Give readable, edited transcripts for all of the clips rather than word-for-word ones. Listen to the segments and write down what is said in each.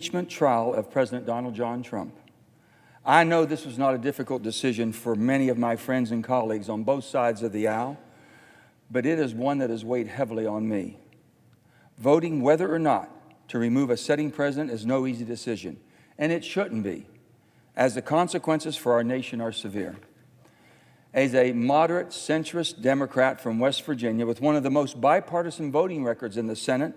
Impeachment trial of President Donald John Trump. I know this was not a difficult decision for many of my friends and colleagues on both sides of the aisle, but it is one that has weighed heavily on me. Voting whether or not to remove a sitting president is no easy decision, and it shouldn't be, as the consequences for our nation are severe. As a moderate centrist Democrat from West Virginia with one of the most bipartisan voting records in the Senate,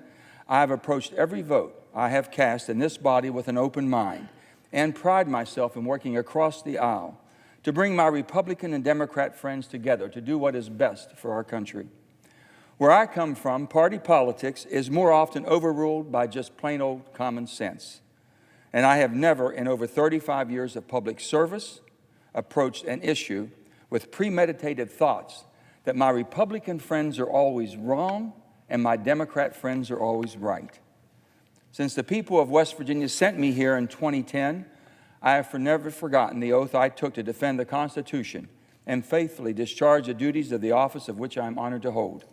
I have approached every vote I have cast in this body with an open mind and pride myself in working across the aisle to bring my Republican and Democrat friends together to do what is best for our country. Where I come from, party politics is more often overruled by just plain old common sense. And I have never, in over 35 years of public service, approached an issue with premeditated thoughts that my Republican friends are always wrong and my Democrat friends are always right. Since the people of West Virginia sent me here in 2010, I have never forgotten the oath I took to defend the Constitution and faithfully discharge the duties of the office of which I am honored to hold.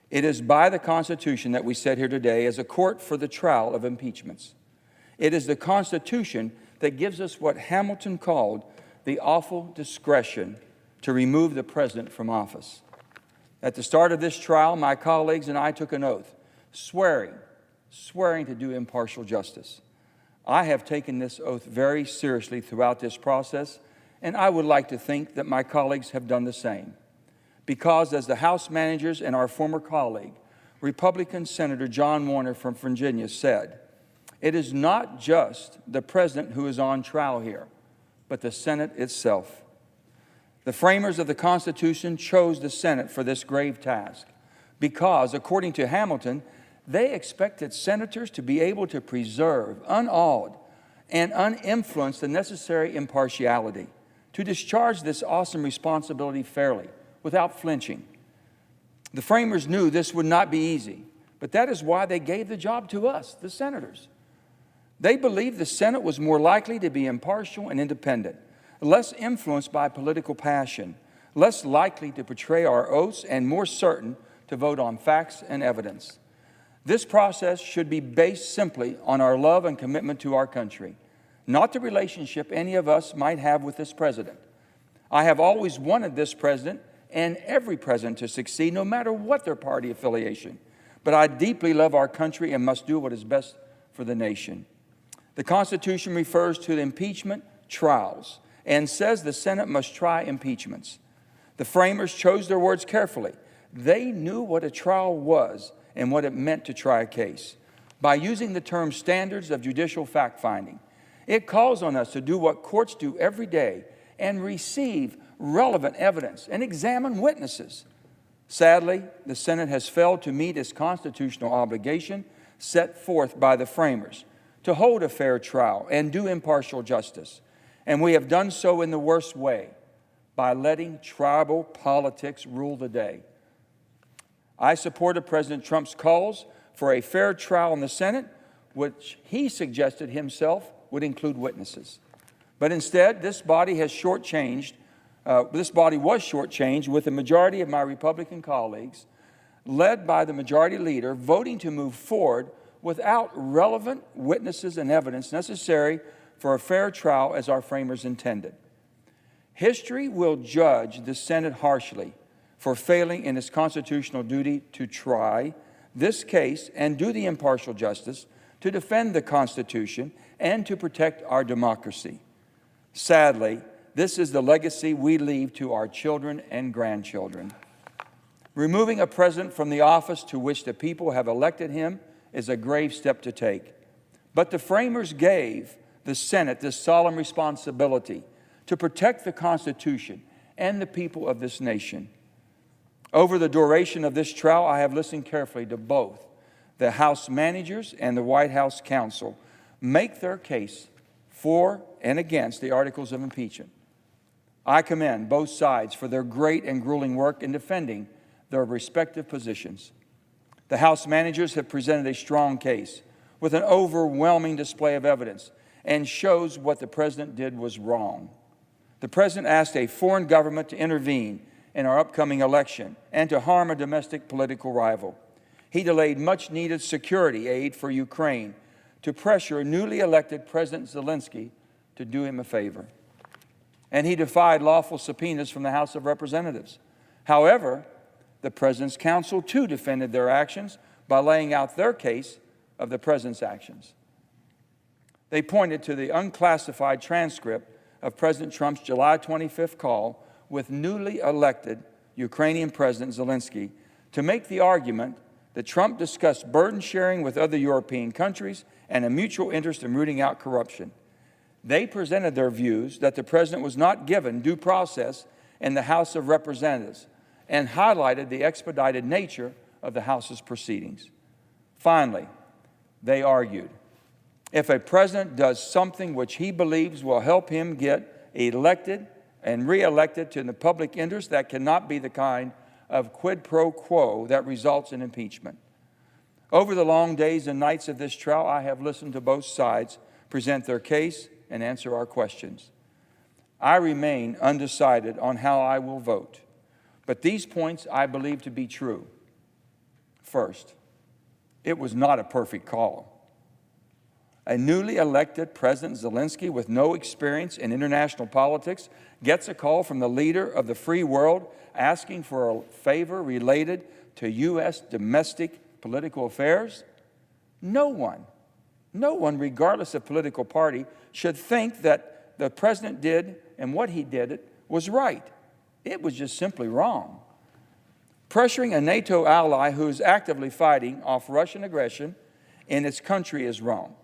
It is by the Constitution that we sit here today as a court for the trial of impeachments. It is the Constitution that gives us what Hamilton called the awful discretion to remove the president from office. At the start of this trial, my colleagues and I took an oath, swearing to do impartial justice. I have taken this oath very seriously throughout this process, and I would like to think that my colleagues have done the same. Because as the House managers and our former colleague, Republican Senator John Warner from Virginia said, it is not just the president who is on trial here, but the Senate itself. The framers of the Constitution chose the Senate for this grave task because, according to Hamilton, they expected senators to be able to preserve, unawed, and uninfluenced the necessary impartiality to discharge this awesome responsibility fairly, without flinching. The framers knew this would not be easy, but that is why they gave the job to us, the senators. They believed the Senate was more likely to be impartial and independent, less influenced by political passion, less likely to betray our oaths, and more certain to vote on facts and evidence. This process should be based simply on our love and commitment to our country, not the relationship any of us might have with this president. I have always wanted this president and every president to succeed, no matter what their party affiliation. But I deeply love our country and must do what is best for the nation. The Constitution refers to the impeachment trials and says the Senate must try impeachments. The framers chose their words carefully. They knew what a trial was and what it meant to try a case. By using the term standards of judicial fact-finding, it calls on us to do what courts do every day and receive relevant evidence and examine witnesses. Sadly, the Senate has failed to meet its constitutional obligation set forth by the framers to hold a fair trial and do impartial justice. And we have done so in the worst way, by letting tribal politics rule the day. I supported President Trump's calls for a fair trial in the Senate, which he suggested himself would include witnesses. But instead, this body was shortchanged with the majority of my Republican colleagues, led by the majority leader, voting to move forward without relevant witnesses and evidence necessary for a fair trial as our framers intended. History will judge the Senate harshly for failing in its constitutional duty to try this case and do the impartial justice to defend the Constitution and to protect our democracy. Sadly, this is the legacy we leave to our children and grandchildren. Removing a president from the office to which the people have elected him is a grave step to take. But the framers gave the Senate this solemn responsibility to protect the Constitution and the people of this nation. Over the duration of this trial, I have listened carefully to both the House managers and the White House counsel make their case for and against the articles of impeachment. I commend both sides for their great and grueling work in defending their respective positions. The House managers have presented a strong case with an overwhelming display of evidence and shows what the president did was wrong. The president asked a foreign government to intervene in our upcoming election and to harm a domestic political rival. He delayed much-needed security aid for Ukraine to pressure newly elected President Zelensky to do him a favor. And he defied lawful subpoenas from the House of Representatives. However, the President's counsel too defended their actions by laying out their case of the President's actions. They pointed to the unclassified transcript of President Trump's July 25th call with newly elected Ukrainian President Zelensky to make the argument that Trump discussed burden sharing with other European countries and a mutual interest in rooting out corruption. They presented their views that the President was not given due process in the House of Representatives and highlighted the expedited nature of the House's proceedings. Finally, they argued, if a president does something which he believes will help him get elected and re-elected to the public interest, that cannot be the kind of quid pro quo that results in impeachment. Over the long days and nights of this trial, I have listened to both sides present their case and answer our questions. I remain undecided on how I will vote, but these points I believe to be true. First, it was not a perfect call. A newly elected President Zelensky with no experience in international politics gets a call from the leader of the free world asking for a favor related to U.S. domestic political affairs? No one, regardless of political party, should think that the President did and what he did was right. It was just simply wrong. Pressuring a NATO ally who is actively fighting off Russian aggression in its country is wrong.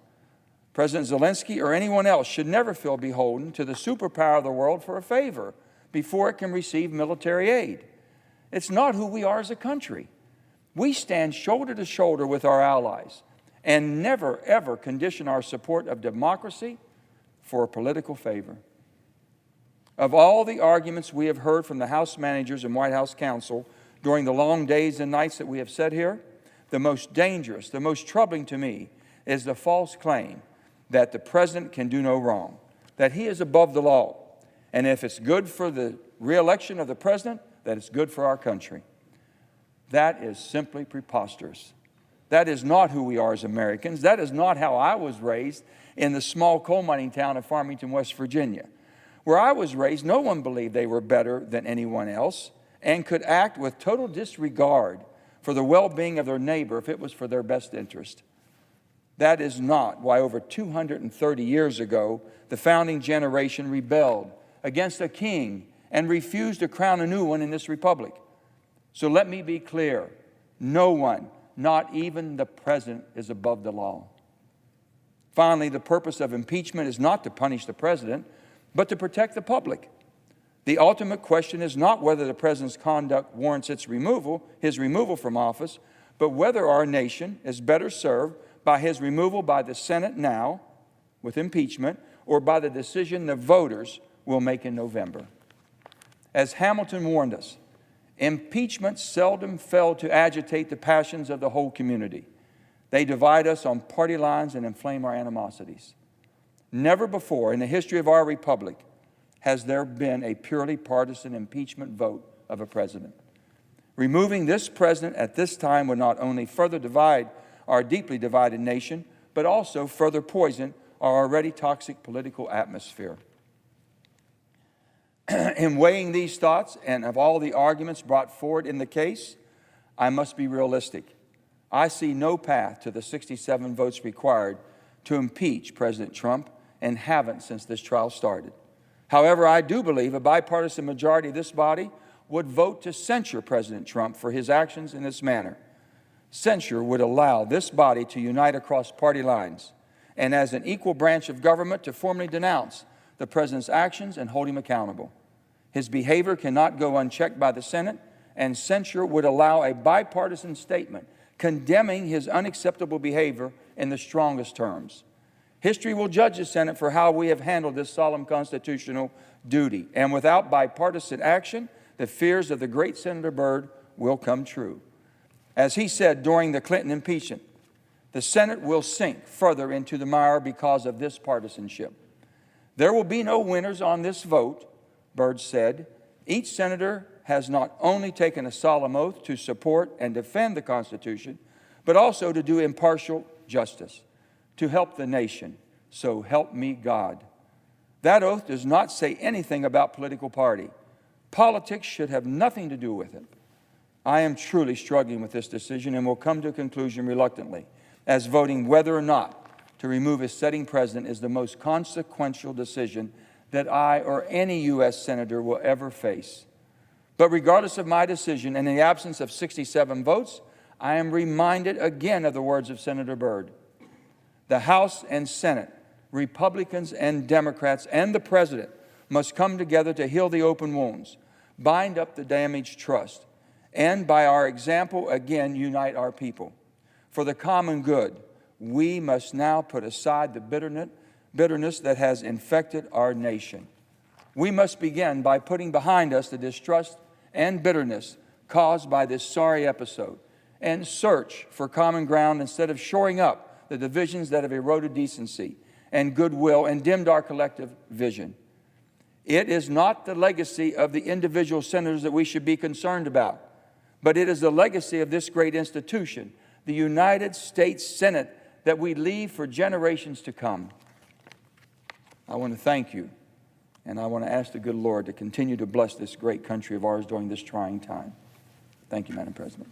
President Zelensky or anyone else should never feel beholden to the superpower of the world for a favor before it can receive military aid. It's not who we are as a country. We stand shoulder to shoulder with our allies and never, ever condition our support of democracy for a political favor. Of all the arguments we have heard from the House managers and White House counsel during the long days and nights that we have sat here, the most dangerous, the most troubling to me is the false claim that the President can do no wrong, that he is above the law, and if it's good for the re-election of the President, that it's good for our country. That is simply preposterous. That is not who we are as Americans. That is not how I was raised in the small coal mining town of Farmington, West Virginia. Where I was raised, no one believed they were better than anyone else and could act with total disregard for the well-being of their neighbor if it was for their best interest. That is not why over 230 years ago, the founding generation rebelled against a king and refused to crown a new one in this republic. So let me be clear, no one, not even the President, is above the law. Finally, the purpose of impeachment is not to punish the President, but to protect the public. The ultimate question is not whether the President's conduct warrants his removal from office, but whether our nation is better served by his removal by the Senate now, with impeachment, or by the decision the voters will make in November. As Hamilton warned us, impeachment seldom failed to agitate the passions of the whole community. They divide us on party lines and inflame our animosities. Never before in the history of our republic has there been a purely partisan impeachment vote of a president. Removing this president at this time would not only further divide our deeply divided nation, but also further poison our already toxic political atmosphere. In weighing these thoughts and of all the arguments brought forward in the case, I must be realistic. I see no path to the 67 votes required to impeach President Trump and haven't since this trial started. However, I do believe a bipartisan majority of this body would vote to censure President Trump for his actions in this manner. Censure would allow this body to unite across party lines and as an equal branch of government to formally denounce the President's actions and hold him accountable. His behavior cannot go unchecked by the Senate, and censure would allow a bipartisan statement condemning his unacceptable behavior in the strongest terms. History will judge the Senate for how we have handled this solemn constitutional duty, and without bipartisan action, the fears of the great Senator Byrd will come true. As he said during the Clinton impeachment, the Senate will sink further into the mire because of this partisanship. There will be no winners on this vote, Byrd said. Each senator has not only taken a solemn oath to support and defend the Constitution, but also to do impartial justice. to help the nation. So help me God. That oath does not say anything about political party. Politics should have nothing to do with it. I am truly struggling with this decision and will come to a conclusion reluctantly, as voting whether or not to remove a sitting president is the most consequential decision that I or any U.S. senator will ever face. But regardless of my decision, and in the absence of 67 votes, I am reminded again of the words of Senator Byrd. The House and Senate, Republicans and Democrats, and the President must come together to heal the open wounds, bind up the damaged trust, and by our example, again, unite our people. For the common good, we must now put aside the bitterness that has infected our nation. We must begin by putting behind us the distrust and bitterness caused by this sorry episode and search for common ground instead of shoring up the divisions that have eroded decency and goodwill and dimmed our collective vision. It is not the legacy of the individual senators that we should be concerned about, but it is the legacy of this great institution, the United States Senate, that we leave for generations to come. I want to thank you, and I want to ask the good Lord to continue to bless this great country of ours during this trying time. Thank you, Madam President.